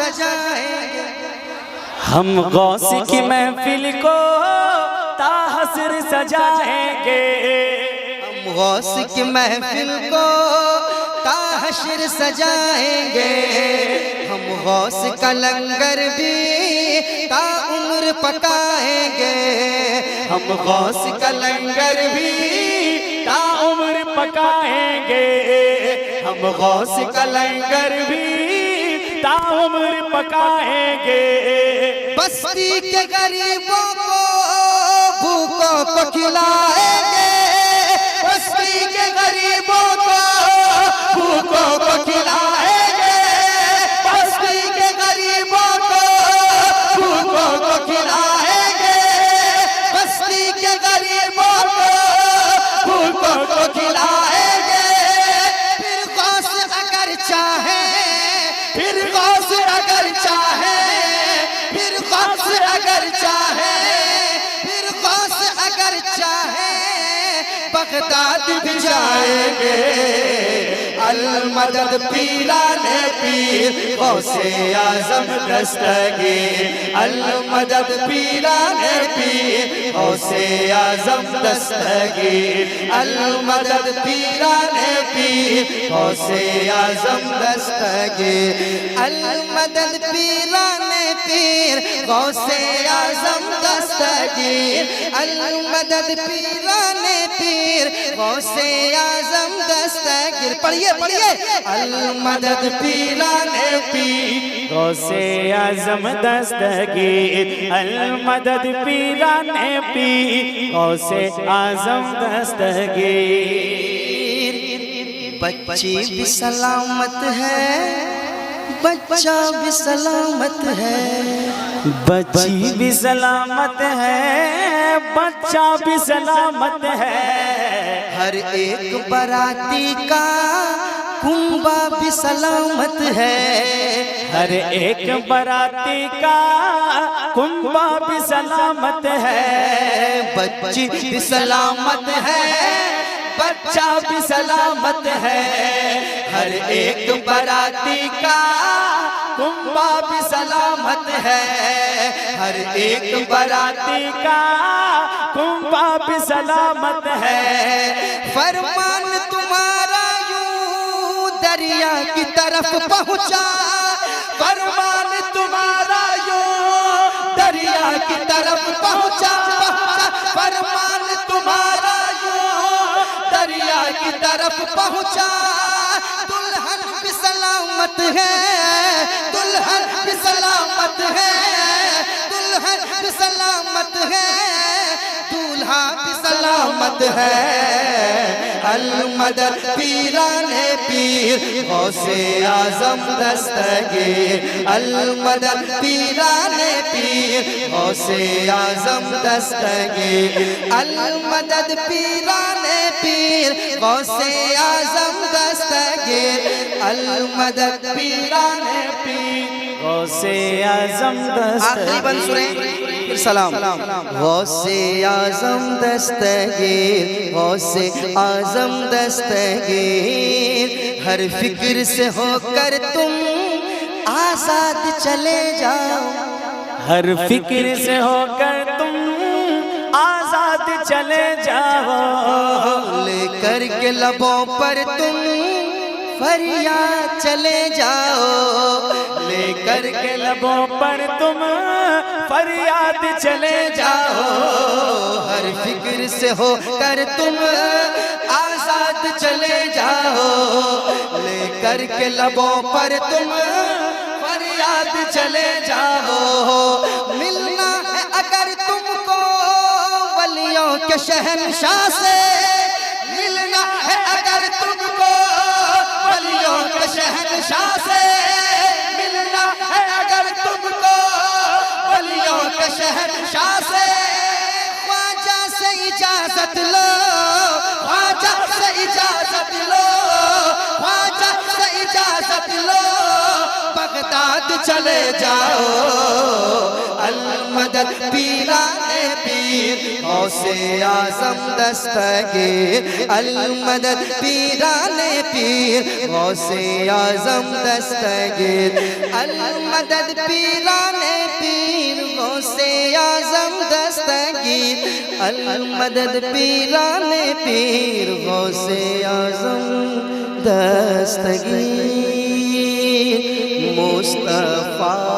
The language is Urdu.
سجائیں گے، ہم غوث کی محفل کو تا حشر سجائیں گے، ہم غوث کی محفل کو تا حشر سجائیں گے، ہم غوث کا لنگر بھی تا عمر پکائیں گے، ہم غوث کا لنگر بھی تا عمر پکائیں گے، ہم غوث کا لنگر بھی تا عمر پکائیں گے، بستی کے غریبوں کو بھوکوں کو کھلائیں گے، بستی کے غریبوں کو بھوکوں کو کھلائیں گے، بستی کے غریبوں کو بھوکوں کو کھلائیں گے، بستی کے غریبوں کو بھوکوں کو کھلائیں گے، پھر غوث اگر چاہیں، پھر غوث اگر چاہیں، پھر غوث اگر چاہیں، پھر غوث اگر چاہیں بغداد بھی جائیں گے، المدد پیران پیر غوث اعظم دستگیر، المدد پیران پیر غوث اعظم دستگیر، المدد پیران پیر غوث اعظم دستگیر، المدد پیران پیر غوث اعظم دستگیر، المدد پیران پیر غوث اعظم دستگیر، پڑھیے پڑھیے، المدد پیران پیر غوث اعظم دستگیر، المدد پیران پیر غوث اعظم دستگیر، بچی بھی سلامت ہے، بچہ بھی سلامت ہے، بچی بھی سلامت ہے، بچہ بھی سلامت ہے، ہر ایک براتی کا کنبہ بھی سلامت ہے، ہر ایک براتی کا کنبہ بھی سلامت ہے، بچی بھی سلامت ہے، بچہ بھی سلامت ہے، ہر ایک براتی کا کنبہ بھی سلامت ہے، ہر ایک براتی کا کنبہ بھی سلامت ہے، فرمان تمہارا یوں دریا کی طرف پہنچا، فرمان تمہارا یوں دریا کی طرف پہنچا، فرمان تمہارا یوں دریا کی طرف پہنچا، دلہن بھی سلامت ہے، دلہن بھی سلامت ہے، دلہن بھی سلامت ہے، دولہا بھی سلامت ہے، المدد پیران پیر غوث اعظم دستگیر، المدد پیران پیر غوث اعظم دستگیر، المدد پیران پیر غوث اعظم دستگیر، المدد پیران پیر غوث اعظم دستگیر، آخری بند سنیں پھر سلام، غوث اعظم دستگیر، غوث اعظم دستگیر، ہر فکر سے ہو کر تم آزاد چلے جاؤ، ہر فکر سے ہو کر تم آزاد چلے جاؤ، لے کر کے لبوں پر تم فریاد چلے جاؤ، لے کر کے لبوں پر تم فریاد چلے جاؤ، ہر فکر سے ہو کر تم آزاد چلے جاؤ، لے کر کے لبوں پر تم فریاد چلے جاؤ، ملنا ہے اگر تم کو ولیوں کے شہنشاہ سے، ملنا ہے اگر تم کو ولیوں کے شہنشاہ سے، ملنا ہے اگر تم کو ولیوں کے شہنشاہ سے، خواجہ سے اجازت لو، خواجہ سے اجازت لو، خواجہ سے اجازت لو، بغداد چلے جاؤ، المدد المدد پیران پیر غوث اعظم دستگیر المدد پیران پیر غوث اعظم دستگیر المدد پیران پیر غوث اعظم دستگیر المدد پیران پیر غوث اعظم دستگیر مصطفیٰ